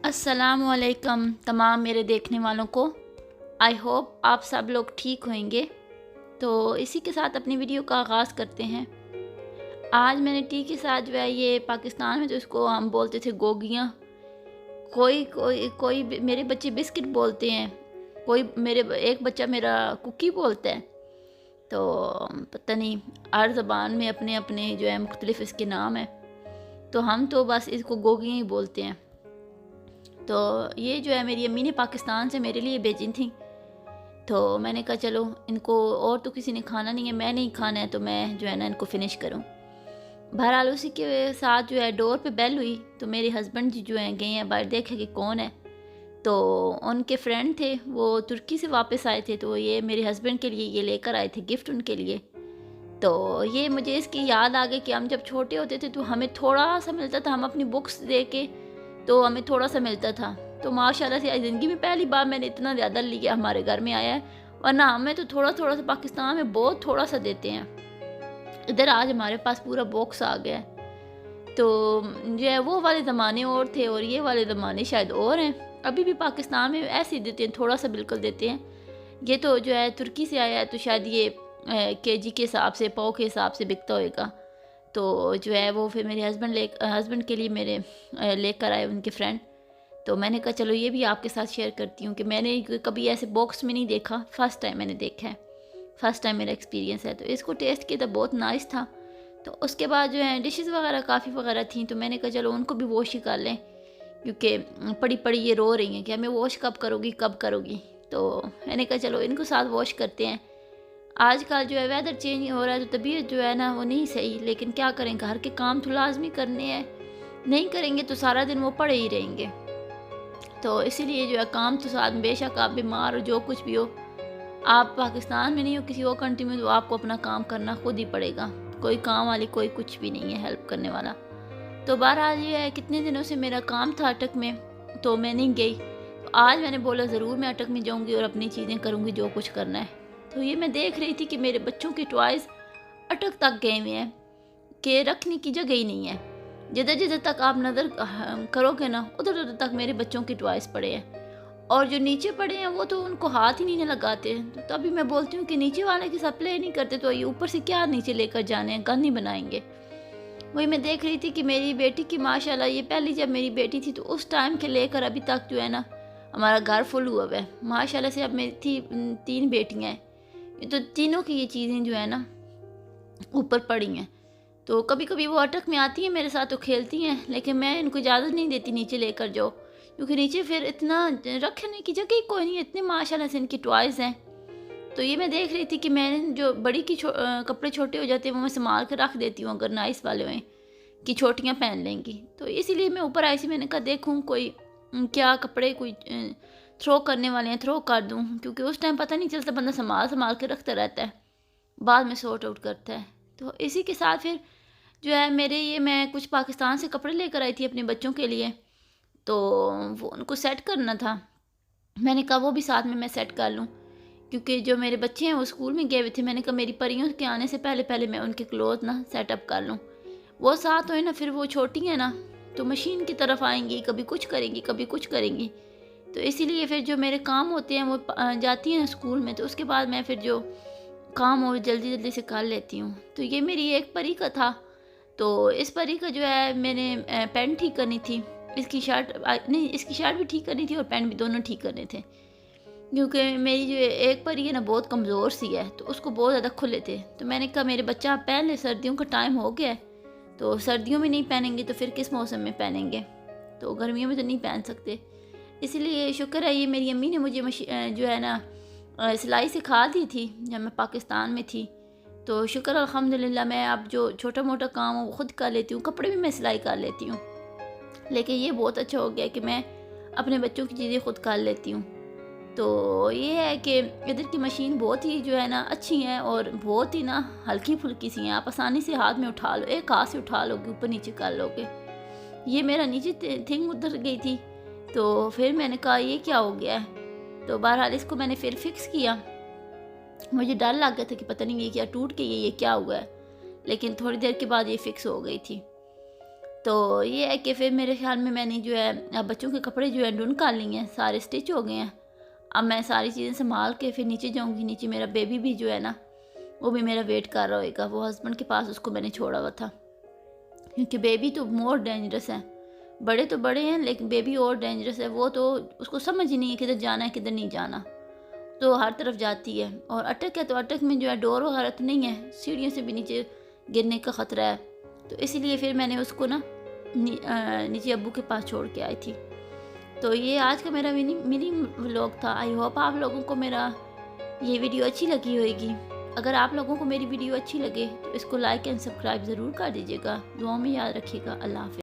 अस्सलामुअलैकुम तमाम मेरे देखने वालों को। आई होप आप सब लोग ठीक होंगे। तो इसी के साथ अपनी वीडियो का आगाज़ करते हैं। आज मैंने टी के साथ जो है ये पाकिस्तान में तो इसको हम बोलते थे गोगियाँ। कोई कोई कोई मेरे बच्चे बिस्किट बोलते हैं, कोई मेरे एक बच्चा मेरा कुकी बोलता है। तो पता नहीं हर ज़बान में अपने अपने जो है मुख्तलिफ इसके नाम हैं। तो हम तो बस इसको गोगियाँ ही बोलते हैं। तो ये जो है मेरी अम्मी ने पाकिस्तान से मेरे लिए भेजी थी। तो मैंने कहा चलो इनको और तो किसी ने खाना नहीं है, मैं नहीं खाना है, तो मैं जो है ना इनको फ़िनिश करूं। बहरहाल उसी के साथ जो है डोर पे बेल हुई तो मेरे हस्बैंड जी जो हैं गए हैं बाहर, देखे कि कौन है। तो उनके फ्रेंड थे, वो तुर्की से वापस आए थे, तो ये मेरे हस्बैंड के लिए ये लेकर आए थे गिफ्ट उनके लिए। तो ये मुझे इसकी याद आ गई कि हम जब छोटे होते थे तो हमें थोड़ा सा मिलता था, हम अपनी बुक्स दे के तो हमें थोड़ा सा मिलता था। तो माशाल्लाह से आज ज़िंदगी में पहली बार मैंने इतना ज़्यादा लिया हमारे घर में आया है, वरना हमें तो थोड़ा थोड़ा सा पाकिस्तान में बहुत थोड़ा सा देते हैं। इधर आज हमारे पास पूरा बॉक्स आ गया है। तो जो है वो वाले ज़माने और थे और ये वाले ज़माने शायद और हैं। अभी भी पाकिस्तान में ऐसे ही देते हैं, थोड़ा सा बिल्कुल देते हैं। ये तो जो है तुर्की से आया है तो शायद ये केजी के हिसाब से, पाव के हिसाब से बिकता होएगा। तो जो है वो फिर मेरे हस्बैंड के लिए मेरे लेकर आए उनके फ्रेंड। तो मैंने कहा चलो ये भी आपके साथ शेयर करती हूँ कि मैंने कभी ऐसे बॉक्स में नहीं देखा, फ़र्स्ट टाइम मैंने देखा है, फ़र्स्ट टाइम मेरा एक्सपीरियंस है। तो इसको टेस्ट किया था, बहुत नाइस था। तो उसके बाद जो है डिशेस वगैरह काफ़ी वगैरह थी, तो मैंने कहा चलो उनको भी वॉश ही कर लें, क्योंकि पड़ी पड़ी ये रो रही हैं कि हमें वॉश कब करोगी कब करोगी। तो मैंने कहा चलो इनको साथ वॉश करते हैं। आजकल जो है वेदर चेंज हो रहा है तो तबीयत जो है ना वो नहीं सही, लेकिन क्या करें, घर के काम तो लाजमी करने हैं, नहीं करेंगे तो सारा दिन वो पड़े ही रहेंगे। तो इसीलिए जो है काम तो साथ में, बेशक आप बीमार हो जो कुछ भी हो, आप पाकिस्तान में नहीं हो किसी और कंट्री में, तो आपको अपना काम करना खुद ही पड़ेगा। कोई काम वाली कोई कुछ भी नहीं है हेल्प करने वाला। तो बहरहाल ये है कितने दिनों से मेरा काम था अटक में, तो मैं नहीं गई। तो आज मैंने बोला ज़रूर मैं अटक में जाऊँगी और अपनी चीज़ें करूँगी जो कुछ करना है। तो ये मैं देख रही थी कि मेरे बच्चों के टॉयज़ अटक तक गए हुए हैं कि रखने की जगह ही नहीं है। जिधर जिधर तक आप नज़र करोगे ना उधर उधर तक मेरे बच्चों के टॉयज़ पड़े हैं, और जो नीचे पड़े हैं वो तो उनको हाथ ही नहीं लगाते। तो तभी मैं बोलती हूँ कि नीचे वाले के साथ प्ले नहीं करते तो ये ऊपर से क्या नीचे लेकर जाने हैं, गन नहीं बनाएंगे। वही मैं देख रही थी कि मेरी बेटी की माशाल्लाह, ये पहली जब मेरी बेटी थी तो उस टाइम के लेकर अभी तक जो है ना हमारा घर फुल हुआ है माशाल्लाह से। अब मेरी थी 3 बेटियाँ हैं, तो तीनों की ये चीज़ें जो है ना ऊपर पड़ी हैं। तो कभी कभी वो अटक में आती हैं मेरे साथ तो खेलती हैं, लेकिन मैं इनको इजाज़त नहीं देती नीचे लेकर जाओ, क्योंकि नीचे फिर इतना रखने की जगह ही कोई नहीं है, इतने माशाल्लाह से इनकी टॉयज़ हैं। तो ये मैं देख रही थी कि मैंने जो बड़ी की कपड़े छोटे हो जाते हैं वो मैं संभाल कर रख देती हूँ, अगर नाइस वाले हुए कि छोटियाँ पहन लेंगी। तो इसीलिए मैं ऊपर आई सी, मैंने कहा देखूँ कोई क्या कपड़े कोई थ्रो करने वाले हैं, थ्रो कर दूँ, क्योंकि उस टाइम पता नहीं चलता, बंदा संभाल संभाल के रखता रहता है, बाद में सॉर्ट आउट करता है। तो इसी के साथ फिर जो है मेरे ये मैं कुछ पाकिस्तान से कपड़े लेकर आई थी अपने बच्चों के लिए, तो वो उनको सेट करना था। मैंने कहा वो भी साथ में मैं सेट कर लूँ, क्योंकि जो मेरे बच्चे हैं वो स्कूल में गए हुए थे। मैंने कहा मेरी परियों के आने से पहले पहले मैं उनके क्लोथ ना सेटअप कर लूँ, वो साथ हो ना, फिर वो छोटी हैं ना तो मशीन की तरफ आएंगी, कभी कुछ करेंगी कभी कुछ करेंगी। तो इसीलिए फिर जो मेरे काम होते हैं वो जाती हैं स्कूल में, तो उसके बाद मैं फिर जो काम हो जल्दी जल्दी से कर लेती हूँ। तो ये मेरी एक परी का था, तो इस परी का जो है मैंने पैंट ठीक करनी थी, इसकी शर्ट नहीं, इसकी शर्ट भी ठीक करनी थी और पैंट भी दोनों ठीक करने थे, क्योंकि मेरी जो एक परी है ना बहुत कमज़ोर सी है, तो उसको बहुत ज़्यादा खुले थे। तो मैंने कहा मेरे बच्चा आप पहन ले, सर्दियों का टाइम हो गया है, तो सर्दियों में नहीं पहनेंगे तो फिर किस मौसम में पहनेंगे, तो गर्मियों में तो नहीं पहन सकते। इसलिए शुक्र है ये मेरी अम्मी ने मुझे जो है ना सिलाई सिखा दी थी जब मैं पाकिस्तान में थी। तो शुक्र अल्हम्दुलिल्लाह मैं अब जो छोटा मोटा काम हो वो ख़ुद कर लेती हूँ, कपड़े भी मैं सिलाई कर लेती हूँ। लेकिन ये बहुत अच्छा हो गया कि मैं अपने बच्चों की चीज़ें खुद कर लेती हूँ। तो ये है कि इधर की मशीन बहुत ही जो है ना अच्छी हैं और बहुत ही ना हल्की फुल्की सी हैं, आप आसानी से हाथ में उठा लो, एक हाथ से उठा लोगे, ऊपर नीचे कर लोगे। ये मेरा नीचे थिंग उधर गई थी, तो फिर मैंने कहा ये क्या हो गया है। तो बहरहाल इसको मैंने फिर फिक्स किया। मुझे डर लग गया था कि पता नहीं ये क्या टूट के ये क्या हुआ है, लेकिन थोड़ी देर के बाद ये फिक्स हो गई थी। तो ये है कि फिर मेरे ख्याल में मैंने जो है बच्चों के कपड़े जो है ढूंढ कर लिए हैं, सारे स्टिच हो गए हैं। अब मैं सारी चीज़ें संभाल के फिर नीचे जाऊंगी। नीचे मेरा बेबी भी जो है ना वो भी मेरा वेट कर रहा होगा। वो हस्बैंड के पास उसको मैंने छोड़ा हुआ था, क्योंकि बेबी तो मोर डेंजरस है। बड़े तो बड़े हैं लेकिन बेबी और डेंजरस है। वो तो उसको समझ ही नहीं है किधर जाना है किधर नहीं जाना, तो हर तरफ जाती है। और अटक है तो अटक में जो है डोर वगैरह तो नहीं है, सीढ़ियों से भी नीचे गिरने का ख़तरा है। तो इसीलिए फिर मैंने उसको ना नीचे अब्बू के पास छोड़ के आई थी। तो ये आज का मेरा मिनी व्लॉग था। आई होप आप लोगों को मेरा ये वीडियो अच्छी लगी होगी। अगर आप लोगों को मेरी वीडियो अच्छी लगे तो इसको लाइक एंड सब्सक्राइब ज़रूर कर दीजिएगा। दुआ में याद रखिएगा। अल्लाह हाफ़िज़।